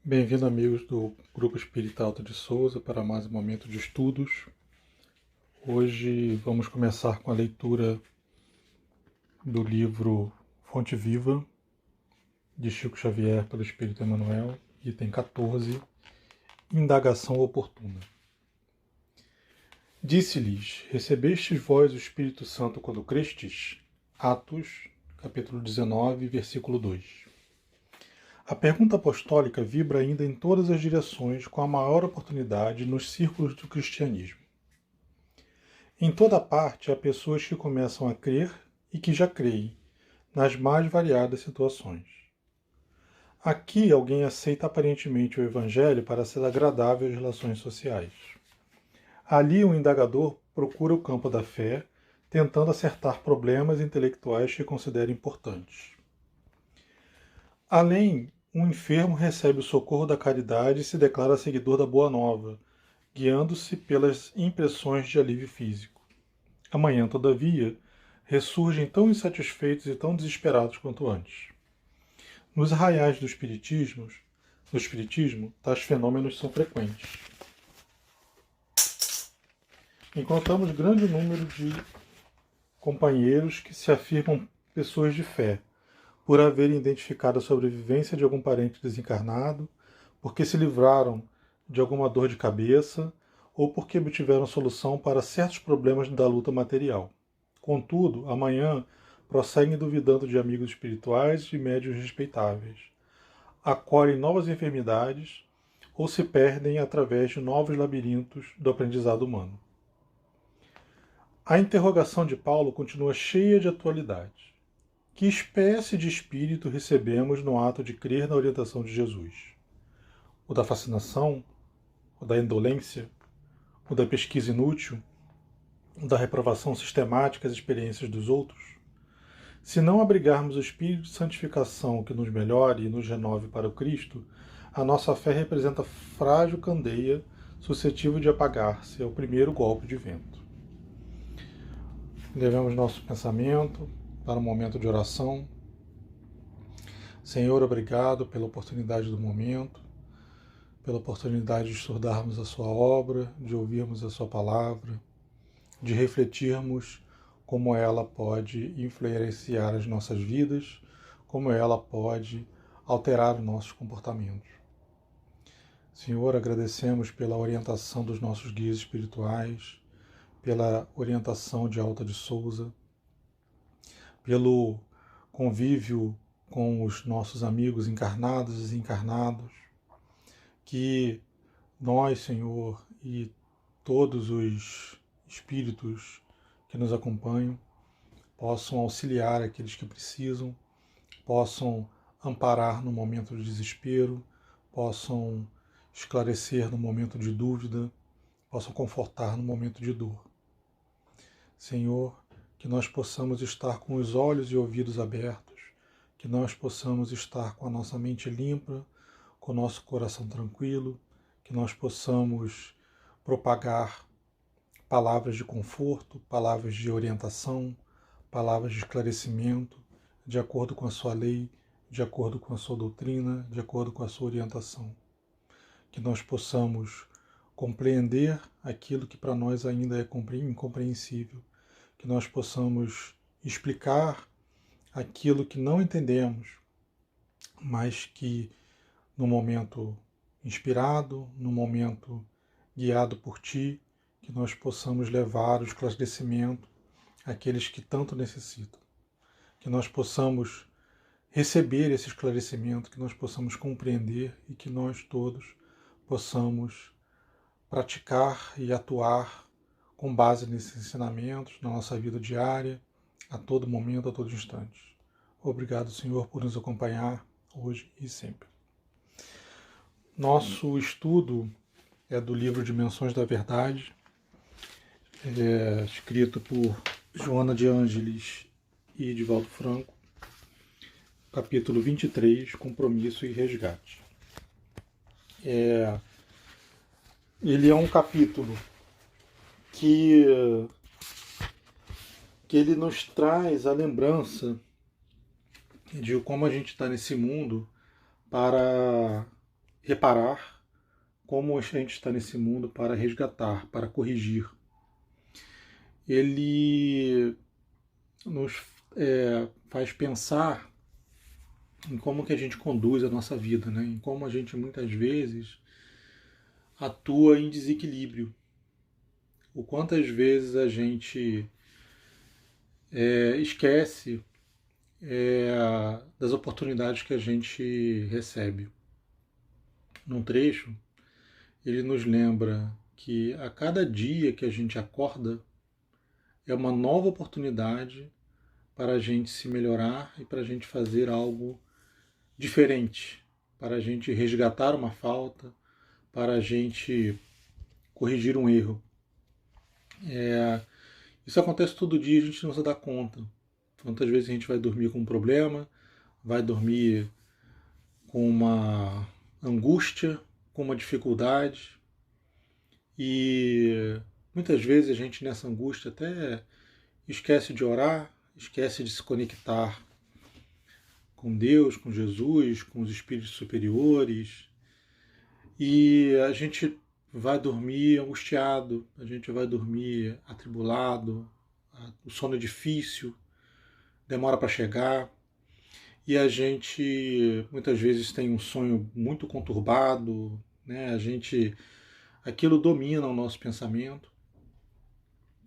Bem-vindo, amigos do Grupo Espírita Alto de Souza, para mais um momento de estudos. Hoje vamos começar com a leitura do livro Fonte Viva, de Chico Xavier, pelo Espírito Emmanuel, item 14, Indagação Oportuna. Disse-lhes: Recebestes vós o Espírito Santo quando crestes? Atos, capítulo 19, versículo 2. A pergunta apostólica vibra ainda em todas as direções com a maior oportunidade nos círculos do cristianismo. Em toda parte há pessoas que começam a crer e que já creem, nas mais variadas situações. Aqui alguém aceita aparentemente o Evangelho para ser agradável às relações sociais. Ali um indagador procura o campo da fé, tentando acertar problemas intelectuais que considera importantes. Além, um enfermo recebe o socorro da caridade e se declara seguidor da Boa Nova, guiando-se pelas impressões de alívio físico. Amanhã, todavia, ressurgem tão insatisfeitos e tão desesperados quanto antes. Nos arraiais do Espiritismo, tais fenômenos são frequentes. Encontramos grande número de companheiros que se afirmam pessoas de fé, por haverem identificado a sobrevivência de algum parente desencarnado, porque se livraram de alguma dor de cabeça ou porque obtiveram solução para certos problemas da luta material. Contudo, amanhã prosseguem duvidando de amigos espirituais e de médiuns respeitáveis. Acolhem novas enfermidades ou se perdem através de novos labirintos do aprendizado humano. A interrogação de Paulo continua cheia de atualidade. Que espécie de espírito recebemos no ato de crer na orientação de Jesus? O da fascinação? O da indolência? O da pesquisa inútil? O da reprovação sistemática às experiências dos outros? Se não abrigarmos o espírito de santificação que nos melhore e nos renove para o Cristo, a nossa fé representa frágil candeia suscetível de apagar-se ao primeiro golpe de vento. Levemos nosso pensamento para um momento de oração. Senhor, obrigado pela oportunidade do momento, pela oportunidade de estudarmos a sua obra, de ouvirmos a sua palavra, de refletirmos como ela pode influenciar as nossas vidas, como ela pode alterar os nossos comportamentos. Senhor, agradecemos pela orientação dos nossos guias espirituais, pela orientação de Alta de Souza, pelo convívio com os nossos amigos encarnados e desencarnados, que nós, Senhor, e todos os espíritos que nos acompanham possam auxiliar aqueles que precisam, possam amparar no momento de desespero, possam esclarecer no momento de dúvida, possam confortar no momento de dor. Senhor, que nós possamos estar com os olhos e ouvidos abertos, que nós possamos estar com a nossa mente limpa, com o nosso coração tranquilo, que nós possamos propagar palavras de conforto, palavras de orientação, palavras de esclarecimento, de acordo com a sua lei, de acordo com a sua doutrina, de acordo com a sua orientação. Que nós possamos compreender aquilo que para nós ainda é incompreensível, que nós possamos explicar aquilo que não entendemos, mas que no momento inspirado, no momento guiado por Ti, que nós possamos levar o esclarecimento àqueles que tanto necessitam, que nós possamos receber esse esclarecimento, que nós possamos compreender e que nós todos possamos praticar e atuar com base nesses ensinamentos na nossa vida diária, a todo momento, a todo instante. Obrigado, Senhor, por nos acompanhar hoje e sempre. Nosso estudo é do livro Dimensões da Verdade, escrito por Joana de Ângeles e Edivaldo Franco, capítulo 23, Compromisso e Resgate. Ele é um capítulo que ele nos traz a lembrança de como a gente está nesse mundo para reparar, como a gente está nesse mundo para resgatar, para corrigir. Ele nos faz pensar em como que a gente conduz a nossa vida, né? Em como a gente muitas vezes atua em desequilíbrio. O quantas vezes a gente esquece das oportunidades que a gente recebe. Num trecho, ele nos lembra que a cada dia que a gente acorda é uma nova oportunidade para a gente se melhorar e para a gente fazer algo diferente, para a gente resgatar uma falta, para a gente corrigir um erro. Isso acontece todo dia, a gente não se dá conta. Quantas vezes a gente vai dormir com um problema, vai dormir com uma angústia, com uma dificuldade, e muitas vezes a gente nessa angústia até esquece de orar, esquece de se conectar com Deus, com Jesus, com os espíritos superiores, e a gente vai dormir angustiado, a gente vai dormir atribulado, o sono é difícil, demora para chegar, e a gente muitas vezes tem um sonho muito conturbado, né? Aquilo domina o nosso pensamento,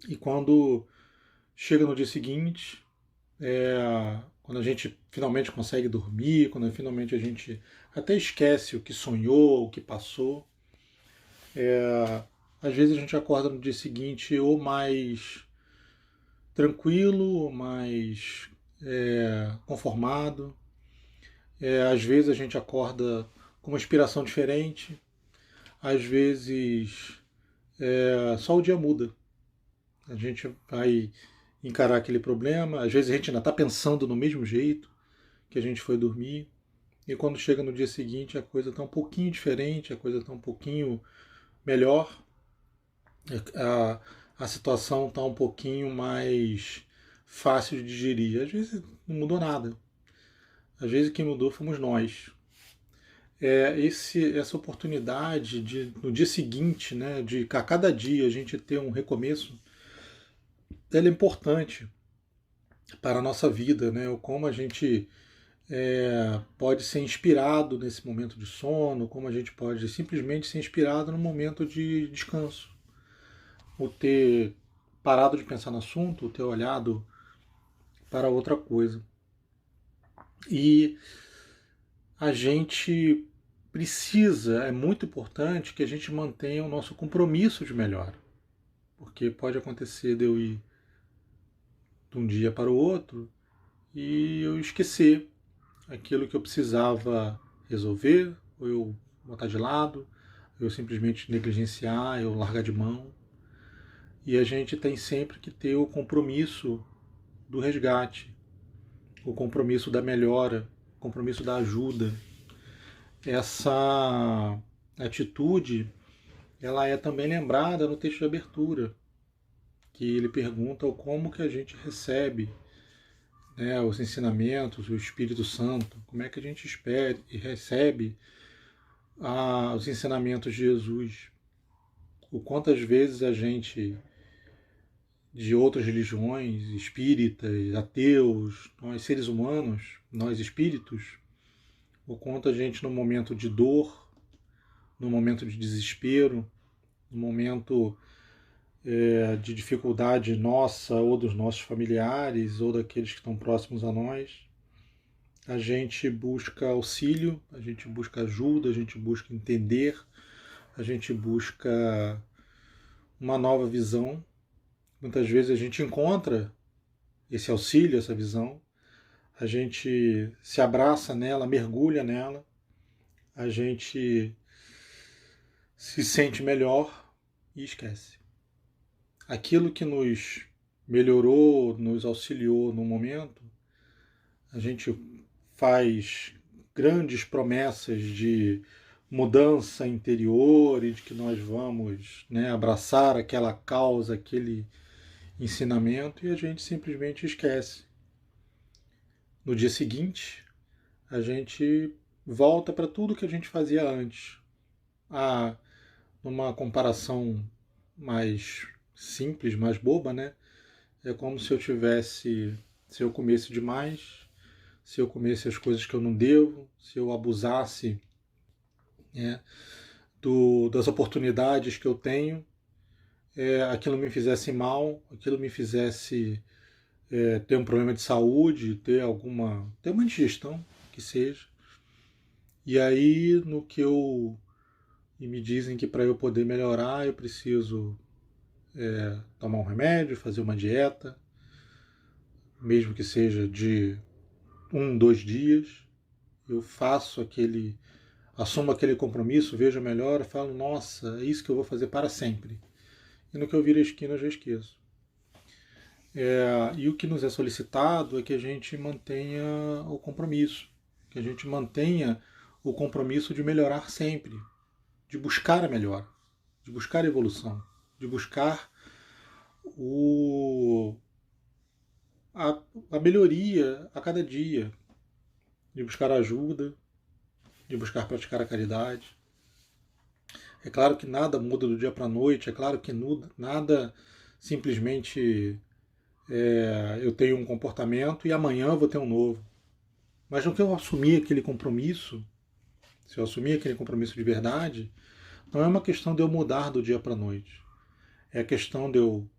e quando chega no dia seguinte, quando a gente finalmente consegue dormir, quando finalmente a gente até esquece o que sonhou, o que passou, às vezes a gente acorda no dia seguinte ou mais tranquilo, ou mais conformado. Às vezes a gente acorda com uma inspiração diferente, às vezes só o dia muda. A gente vai encarar aquele problema, às vezes a gente ainda está pensando no mesmo jeito que a gente foi dormir, e quando chega no dia seguinte a coisa está um pouquinho diferente, a coisa está um pouquinho melhor, a situação está um pouquinho mais fácil de digerir. Às vezes não mudou nada, às vezes quem mudou fomos nós. Essa oportunidade de no dia seguinte, né, de a cada dia a gente ter um recomeço, ela é importante para a nossa vida, né? Ou como a gente pode ser inspirado nesse momento de sono, como a gente pode simplesmente ser inspirado no momento de descanso. O ter parado de pensar no assunto, o ter olhado para outra coisa. E a gente precisa, é muito importante que a gente mantenha o nosso compromisso de melhora. Porque pode acontecer de eu ir de um dia para o outro e eu esquecer aquilo que eu precisava resolver, ou eu botar de lado, eu simplesmente negligenciar, eu largar de mão. E a gente tem sempre que ter o compromisso do resgate, o compromisso da melhora, o compromisso da ajuda. Essa atitude, ela é também lembrada no texto de abertura, que ele pergunta como que a gente recebe, né, os ensinamentos, o Espírito Santo, como é que a gente espera e recebe os ensinamentos de Jesus. O quantas vezes a gente, de outras religiões, espíritas, ateus, nós seres humanos, nós espíritos, o quanto a gente no momento de dor, no momento de desespero, no momento de dificuldade nossa ou dos nossos familiares ou daqueles que estão próximos a nós, a gente busca auxílio, a gente busca ajuda, a gente busca entender, a gente busca uma nova visão. Muitas vezes a gente encontra esse auxílio, essa visão, a gente se abraça nela, mergulha nela, a gente se sente melhor e esquece. Aquilo que nos melhorou, nos auxiliou no momento, a gente faz grandes promessas de mudança interior e de que nós vamos, né, abraçar aquela causa, aquele ensinamento, e a gente simplesmente esquece. No dia seguinte, a gente volta para tudo que a gente fazia antes. Numa comparação mais simples, mais boba, né? É como se se eu comesse demais, se eu comesse as coisas que eu não devo, se eu abusasse, né, das oportunidades que eu tenho, aquilo me fizesse mal, aquilo me fizesse ter um problema de saúde, ter uma indigestão, que seja. E aí, e me dizem que para eu poder melhorar, eu preciso tomar um remédio, fazer uma dieta, mesmo que seja de 1, 2 dias. Eu assumo aquele compromisso, vejo a melhora, falo, nossa, é isso que eu vou fazer para sempre. E no que eu viro a esquina, eu já esqueço. E o que nos é solicitado é que a gente mantenha o compromisso, que a gente mantenha o compromisso de melhorar sempre, de buscar a melhora, de buscar a evolução, de buscar a melhoria a cada dia, de buscar ajuda, de buscar praticar a caridade. É claro que nada muda do dia para a noite, é claro que nada simplesmente eu tenho um comportamento e amanhã eu vou ter um novo. Mas no que eu assumir aquele compromisso, se eu assumir aquele compromisso de verdade, não é uma questão de eu mudar do dia para a noite. É a questão de eu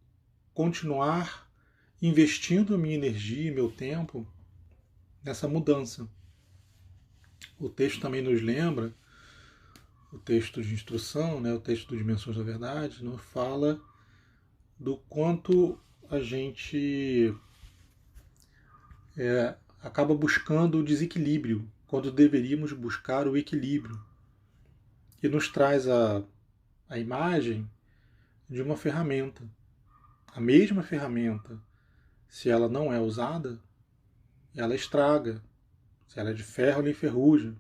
continuar investindo a minha energia e meu tempo nessa mudança. O texto também nos lembra, o texto de instrução, né, o texto do Dimensões da Verdade, nos fala do quanto a gente acaba buscando o desequilíbrio, quando deveríamos buscar o equilíbrio. E nos traz a imagem de uma ferramenta. A mesma ferramenta, se ela não é usada, ela estraga. Se ela é de ferro, ela enferruja.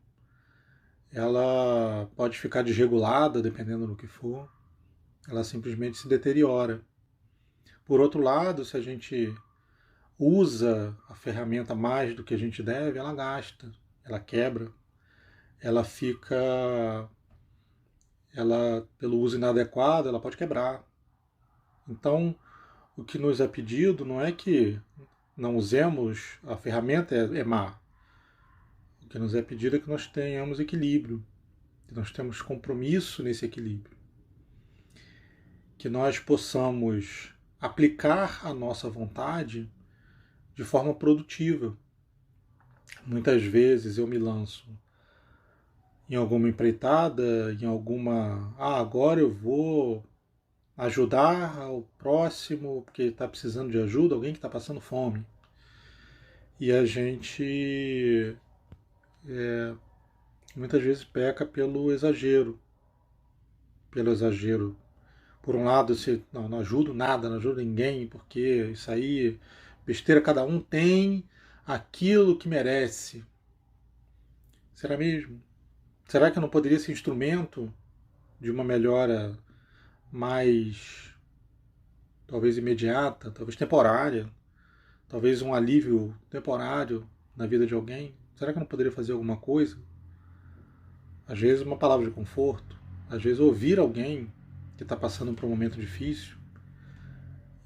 Ela pode ficar desregulada, dependendo do que for. Ela simplesmente se deteriora. Por outro lado, se a gente usa a ferramenta mais do que a gente deve, ela gasta, ela quebra, ela fica, pelo uso inadequado, ela pode quebrar. Então, o que nos é pedido não é que não usemos a ferramenta é má. O que nos é pedido é que nós tenhamos equilíbrio, que nós temos compromisso nesse equilíbrio, que nós possamos aplicar a nossa vontade de forma produtiva. Muitas vezes eu me lanço em alguma empreitada, agora eu vou ajudar o próximo porque está precisando de ajuda, alguém que está passando fome. E a gente muitas vezes peca pelo exagero. Por um lado, não ajudo nada, não ajudo ninguém, porque isso aí, besteira, cada um tem aquilo que merece. Será mesmo? Será que eu não poderia ser instrumento de uma melhora mais, talvez imediata, talvez temporária, talvez um alívio temporário na vida de alguém? Será que eu não poderia fazer alguma coisa? Às vezes uma palavra de conforto, às vezes ouvir alguém que está passando por um momento difícil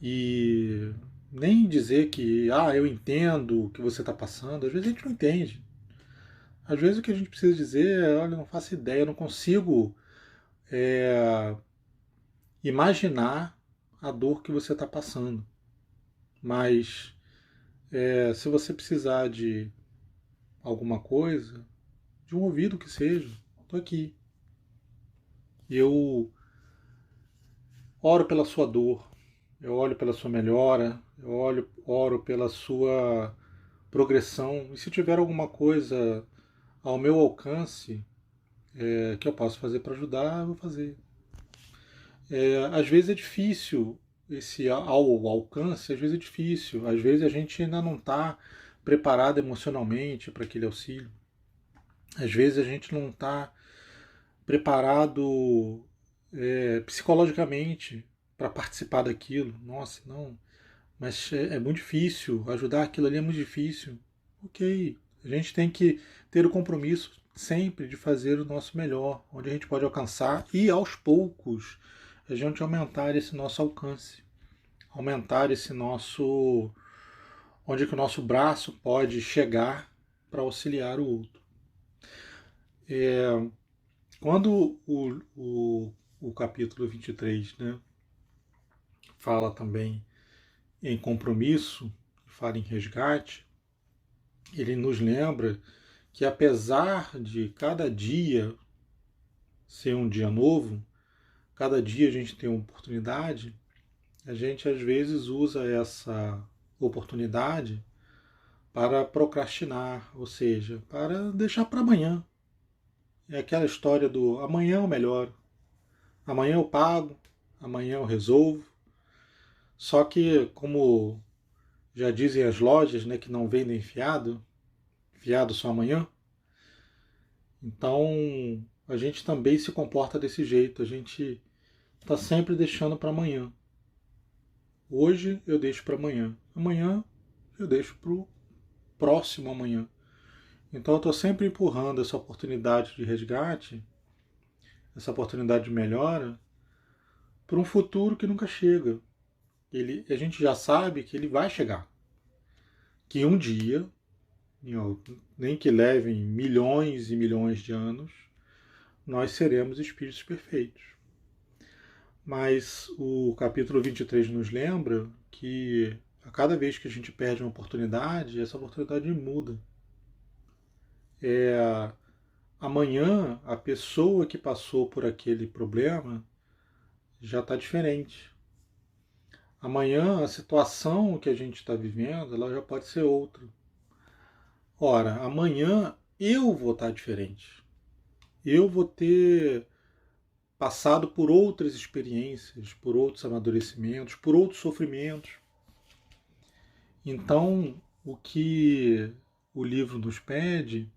e nem dizer que eu entendo o que você está passando. Às vezes a gente não entende. Às vezes o que a gente precisa dizer é, olha, eu não faço ideia, eu não consigo imaginar a dor que você está passando. Mas se você precisar de alguma coisa, de um ouvido que seja, estou aqui. Eu oro pela sua dor, eu olho pela sua melhora, oro pela sua progressão. E se tiver alguma coisa ao meu alcance que eu posso fazer para ajudar, eu vou fazer. Às vezes é difícil esse ao alcance, às vezes é difícil. Às vezes a gente ainda não está preparado emocionalmente para aquele auxílio. Às vezes a gente não está preparado psicologicamente para participar daquilo. Nossa, não. Mas é muito difícil. Ajudar aquilo ali é muito difícil. Ok. A gente tem que ter o compromisso sempre de fazer o nosso melhor, onde a gente pode alcançar e aos poucos a gente aumentar esse nosso alcance, aumentar esse nosso, onde que o nosso braço pode chegar para auxiliar o outro. Quando o capítulo 23, né, fala também em compromisso, fala em resgate, ele nos lembra que apesar de cada dia ser um dia novo, cada dia a gente tem uma oportunidade, a gente às vezes usa essa oportunidade para procrastinar, ou seja, para deixar para amanhã. É aquela história do amanhã eu melhoro, amanhã eu pago, amanhã eu resolvo. Só que, como já dizem as lojas, né, que não vendem fiado, fiado só amanhã, então a gente também se comporta desse jeito, a gente está sempre deixando para amanhã. Hoje eu deixo para amanhã, amanhã eu deixo para o próximo amanhã. Então eu estou sempre empurrando essa oportunidade de resgate, essa oportunidade de melhora, para um futuro que nunca chega. A gente já sabe que ele vai chegar. Que um dia, nem que levem milhões e milhões de anos, nós seremos espíritos perfeitos. Mas o capítulo 23 nos lembra que a cada vez que a gente perde uma oportunidade, essa oportunidade muda. Amanhã, a pessoa que passou por aquele problema já está diferente. Amanhã, a situação que a gente está vivendo, ela já pode ser outra. Ora, amanhã eu vou estar diferente. Eu vou ter passado por outras experiências, por outros amadurecimentos, por outros sofrimentos. Então, o que o livro nos pede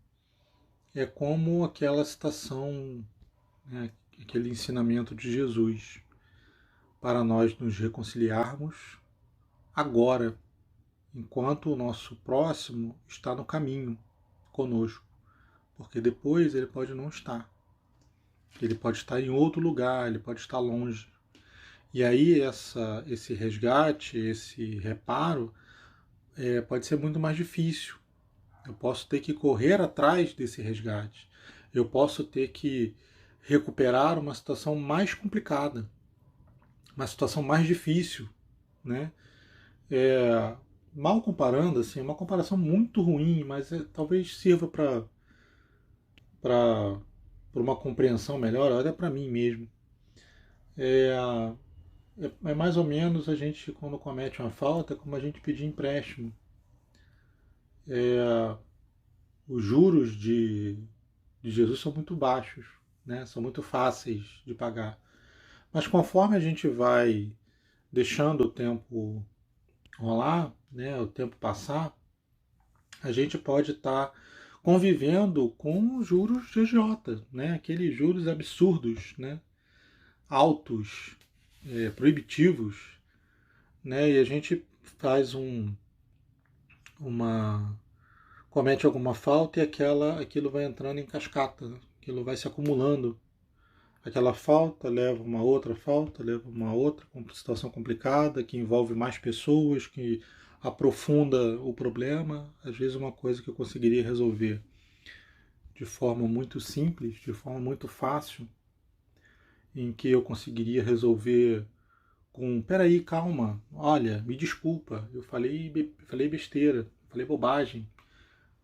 é como aquela citação, né, aquele ensinamento de Jesus, para nós nos reconciliarmos agora, enquanto o nosso próximo está no caminho conosco, porque depois ele pode não estar. Ele pode estar em outro lugar, ele pode estar longe. E aí esse resgate, esse reparo, pode ser muito mais difícil. Eu posso ter que correr atrás desse resgate. Eu posso ter que recuperar uma situação mais complicada, uma situação mais difícil, né? Mal comparando, assim, uma comparação muito ruim, mas talvez sirva para uma compreensão melhor, até para mim mesmo. É mais ou menos a gente, quando comete uma falta, como a gente pedir empréstimo. Os juros de Jesus são muito baixos, né? São muito fáceis de pagar. Mas conforme a gente vai deixando o tempo rolar, né, o tempo passar, a gente pode estar convivendo com juros de agiota, né? Aqueles juros absurdos, né? Altos, proibitivos, né? E a gente faz comete alguma falta e aquilo vai entrando em cascata, né? Aquilo vai se acumulando. Aquela falta leva uma outra falta, leva uma outra situação complicada que envolve mais pessoas, que aprofunda o problema. Às vezes uma coisa que eu conseguiria resolver de forma muito simples, de forma muito fácil, em que eu conseguiria resolver com, peraí, calma, olha, me desculpa, eu falei besteira, falei bobagem,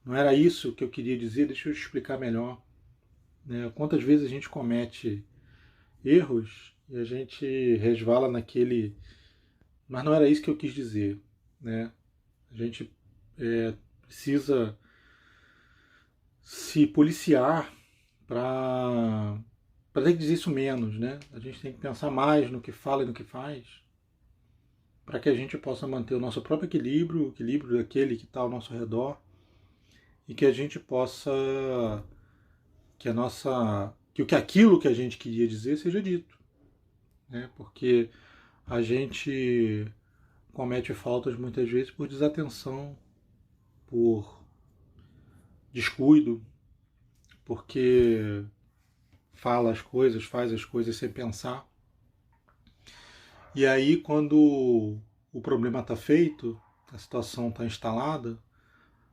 não era isso que eu queria dizer, deixa eu te explicar melhor. Né? Quantas vezes a gente comete erros e a gente resvala naquele, mas não era isso que eu quis dizer, né? A gente precisa se policiar para ter que dizer isso menos, né? A gente tem que pensar mais no que fala e no que faz, para que a gente possa manter o nosso próprio equilíbrio, o equilíbrio daquele que está ao nosso redor, e que a gente possa, que aquilo que a gente queria dizer seja dito, né? Porque a gente comete faltas muitas vezes por desatenção, por descuido, porque fala as coisas, faz as coisas sem pensar. E aí, quando o problema está feito, a situação está instalada,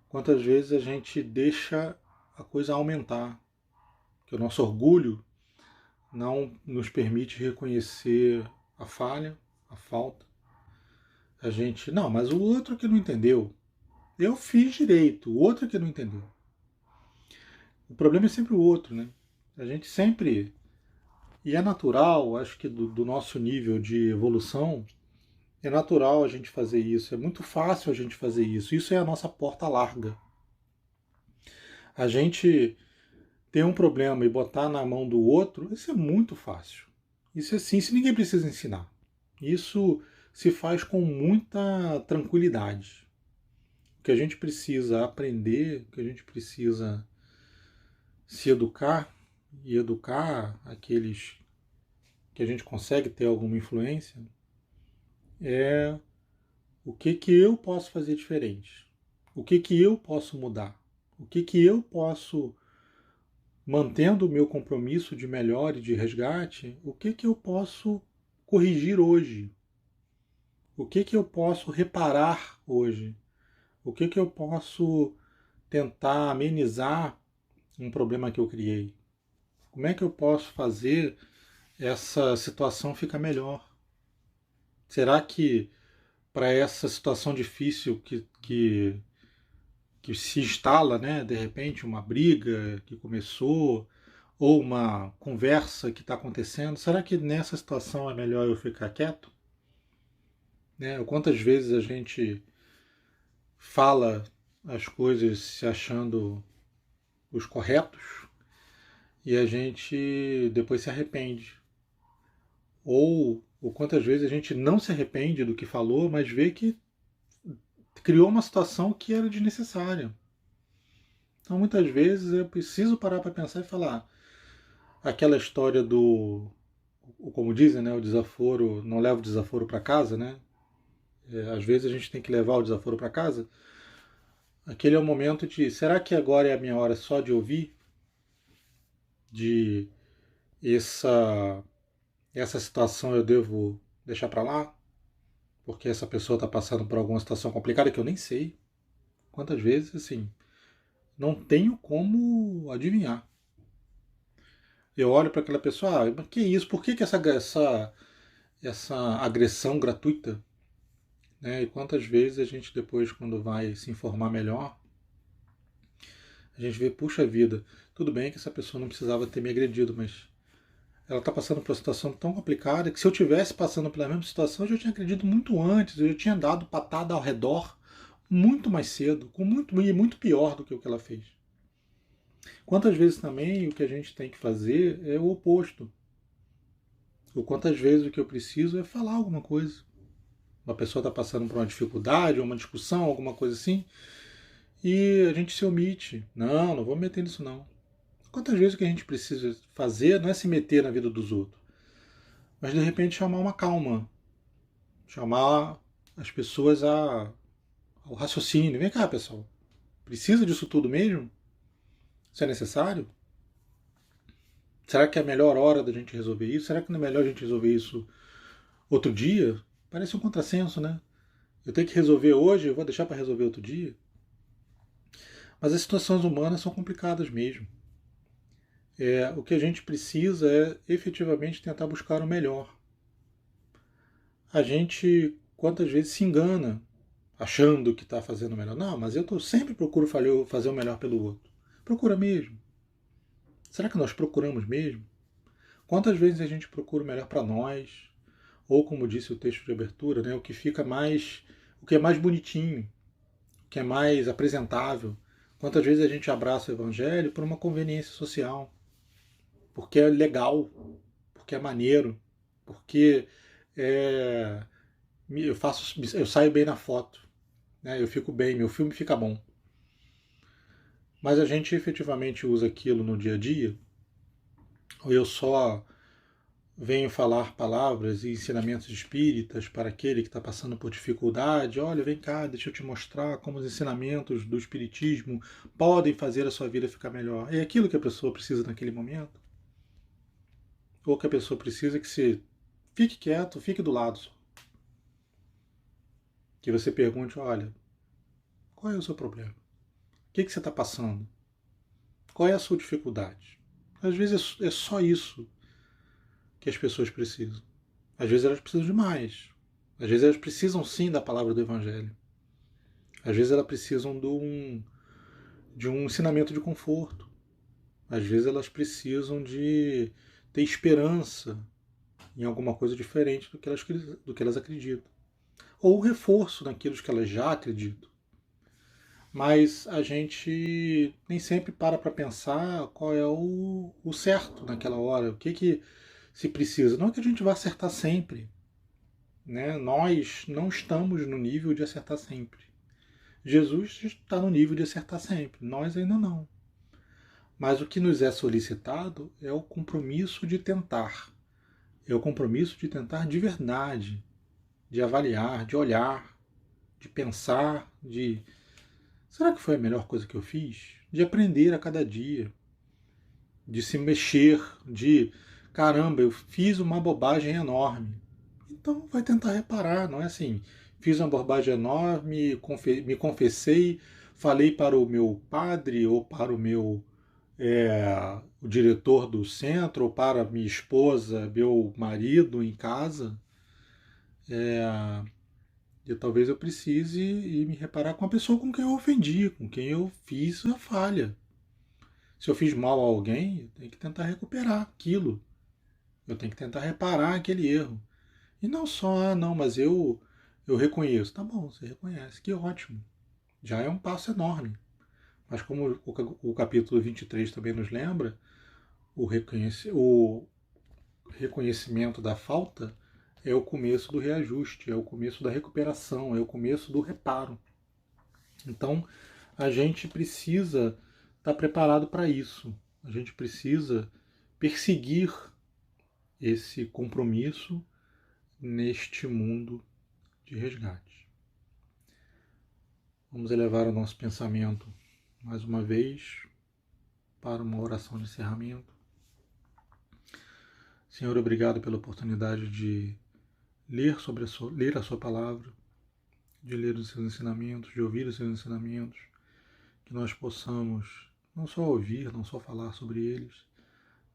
quantas vezes a gente deixa a coisa aumentar? Que o nosso orgulho não nos permite reconhecer a falha, a falta. A gente, não, mas o outro que não entendeu. Eu fiz direito, o outro que não entendeu. O problema é sempre o outro, né? A gente sempre... E é natural, acho que do nosso nível de evolução, é natural a gente fazer isso. É muito fácil a gente fazer isso. Isso é a nossa porta larga. A gente ter um problema e botar na mão do outro, isso é muito fácil. Isso é assim, isso ninguém precisa ensinar. Isso se faz com muita tranquilidade. O que a gente precisa aprender, o que a gente precisa se educar, e educar aqueles que a gente consegue ter alguma influência, é o que eu posso fazer diferente, o que eu posso mudar, o que eu posso, mantendo o meu compromisso de melhora e de resgate, o que eu posso corrigir hoje, o que eu posso reparar hoje, o que eu posso tentar amenizar um problema que eu criei, como é que eu posso fazer essa situação ficar melhor. Será que para essa situação difícil que se instala, né, de repente, uma briga que começou, ou uma conversa que está acontecendo, será que nessa situação é melhor eu ficar quieto? Né? Quantas vezes a gente fala as coisas se achando os corretos e a gente depois se arrepende. Ou quantas vezes a gente não se arrepende do que falou, mas vê que criou uma situação que era desnecessária. Então, muitas vezes eu preciso parar para pensar e falar aquela história do, como dizem, né, o desaforo, não leva o desaforo para casa, né? Às vezes a gente tem que levar o desaforo para casa. Aquele é o momento de, será que agora é a minha hora só de ouvir? De essa situação eu devo deixar para lá? Porque essa pessoa está passando por alguma situação complicada que eu nem sei. Quantas vezes, assim, não tenho como adivinhar. Eu olho para aquela pessoa, mas que isso? Por que essa agressão gratuita? Né? E quantas vezes a gente depois, quando vai se informar melhor, a gente vê, puxa vida, tudo bem que essa pessoa não precisava ter me agredido, mas ela está passando por uma situação tão complicada que se eu tivesse passando pela mesma situação, eu já tinha agredido muito antes, eu já tinha dado patada ao redor muito mais cedo, com muito pior do que o que ela fez. Quantas vezes também o que a gente tem que fazer é o oposto. Ou quantas vezes o que eu preciso é falar alguma coisa. Uma pessoa está passando por uma dificuldade, uma discussão, alguma coisa assim, e a gente se omite. Não vou me meter nisso não. Quantas vezes o que a gente precisa fazer não é se meter na vida dos outros, mas de repente chamar uma calma, chamar as pessoas ao raciocínio. Vem cá, pessoal, precisa disso tudo mesmo? Isso é necessário? Será que é a melhor hora da gente resolver isso? Será que não é melhor a gente resolver isso outro dia? Parece um contrassenso, né? Eu tenho que resolver hoje, eu vou deixar para resolver outro dia. Mas as situações humanas são complicadas mesmo. O que a gente precisa é efetivamente tentar buscar o melhor. A gente quantas vezes se engana achando que está fazendo o melhor. Não, mas sempre procuro fazer o melhor pelo outro. Procura mesmo. Será que nós procuramos mesmo? Quantas vezes a gente procura o melhor para nós? Ou como disse o texto de abertura, né, o que é mais bonitinho, o que é mais apresentável. Quantas vezes a gente abraça o evangelho por uma conveniência social, porque é legal, porque é maneiro, porque eu saio bem na foto, né, eu fico bem, meu filme fica bom. Mas a gente efetivamente usa aquilo no dia a dia, ou eu só venho falar palavras e ensinamentos espíritas para aquele que está passando por dificuldade. Olha, vem cá, deixa eu te mostrar como os ensinamentos do espiritismo podem fazer a sua vida ficar melhor. É aquilo que a pessoa precisa naquele momento? Ou que a pessoa precisa que você fique quieto, fique do lado só. Que você pergunte, olha, qual é o seu problema? O que você está passando? Qual é a sua dificuldade? Às vezes é só isso que as pessoas precisam. Às vezes elas precisam de mais. Às vezes elas precisam sim da palavra do Evangelho. Às vezes elas precisam de um ensinamento de conforto. Às vezes elas precisam de ter esperança em alguma coisa diferente do que elas acreditam. Ou reforço naquilo que elas já acreditam. Mas a gente nem sempre para pensar qual é o certo naquela hora, o que se precisa. Não é que a gente vá acertar sempre, né? Nós não estamos no nível de acertar sempre. Jesus está no nível de acertar sempre, nós ainda não. Mas o que nos é solicitado é o compromisso de tentar. É o compromisso de tentar de verdade, de avaliar, de olhar, de pensar, de será que foi a melhor coisa que eu fiz? De aprender a cada dia, de se mexer, de caramba, eu fiz uma bobagem enorme. Então vai tentar reparar, não é assim, fiz uma bobagem enorme, me confessei, falei para o meu padre ou para o diretor do centro ou para minha esposa, meu marido em casa, e talvez eu precise ir me reparar com a pessoa com quem eu ofendi, com quem eu fiz a falha. Se eu fiz mal a alguém, eu tenho que tentar recuperar aquilo. Eu tenho que tentar reparar aquele erro. E não só, não, mas eu reconheço. Tá bom, você reconhece, que ótimo. Já é um passo enorme. Mas como o capítulo 23 também nos lembra, o reconhecimento da falta é o começo do reajuste, é o começo da recuperação, é o começo do reparo. Então, a gente precisa estar preparado para isso. A gente precisa perseguir esse compromisso neste mundo de resgate. Vamos elevar o nosso pensamento mais uma vez para uma oração de encerramento. Senhor, obrigado pela oportunidade de ler a sua palavra, de ler os seus ensinamentos, de ouvir os seus ensinamentos, que nós possamos não só ouvir, não só falar sobre eles,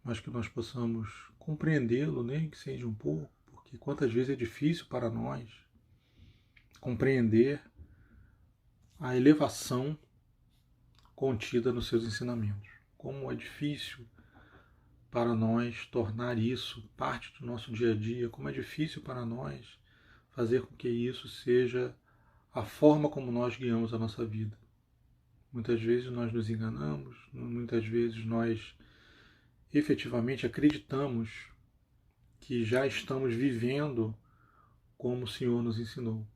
mas que nós possamos compreendê-lo, nem que seja um pouco, porque quantas vezes é difícil para nós compreender a elevação contida nos seus ensinamentos. Como é difícil para nós tornar isso parte do nosso dia a dia, como é difícil para nós fazer com que isso seja a forma como nós guiamos a nossa vida. Muitas vezes nós nos enganamos, muitas vezes nós efetivamente acreditamos que já estamos vivendo como o Senhor nos ensinou,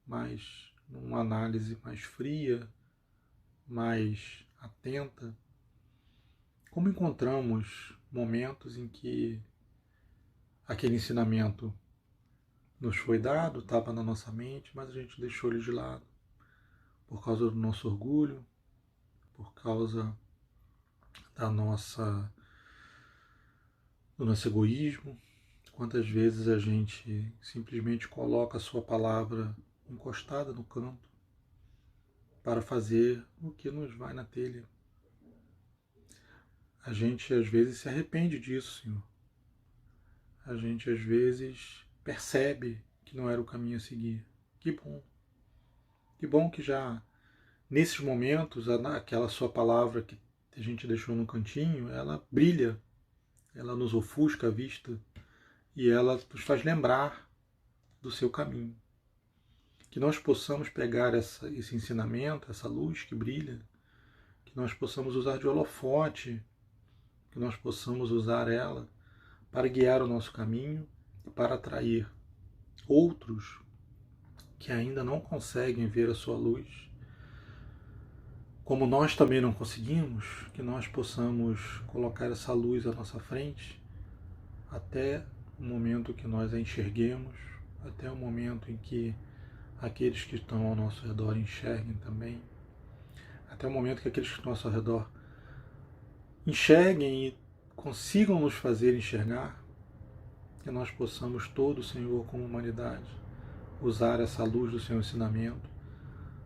mas numa análise mais fria, mais atenta, como encontramos momentos em que aquele ensinamento nos foi dado, estava na nossa mente, mas a gente deixou ele de lado por causa do nosso orgulho, por causa da do nosso egoísmo. Quantas vezes a gente simplesmente coloca a sua palavra encostada no canto para fazer o que nos vai na telha. A gente às vezes se arrepende disso, Senhor. A gente às vezes percebe que não era o caminho a seguir. Que bom. Que bom que já nesses momentos aquela sua palavra que a gente deixou no cantinho, ela brilha, ela nos ofusca a vista e ela nos faz lembrar do seu caminho. Que nós possamos pegar esse ensinamento, essa luz que brilha, que nós possamos usar de holofote, que nós possamos usar ela para guiar o nosso caminho e para atrair outros que ainda não conseguem ver a sua luz. Como nós também não conseguimos, que nós possamos colocar essa luz à nossa frente até o momento que nós a enxerguemos, até o momento em que aqueles que estão ao nosso redor enxerguem também, até o momento que aqueles que estão ao nosso redor enxerguem e consigam nos fazer enxergar, que nós possamos todos, Senhor, como humanidade, usar essa luz do seu ensinamento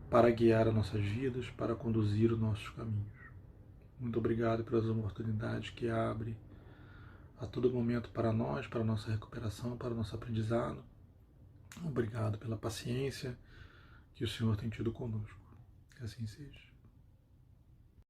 para guiar as nossas vidas, para conduzir os nossos caminhos. Muito obrigado pelas oportunidades que abre a todo momento para nós, para a nossa recuperação, para o nosso aprendizado. Obrigado pela paciência que o Senhor tem tido conosco. Que assim seja.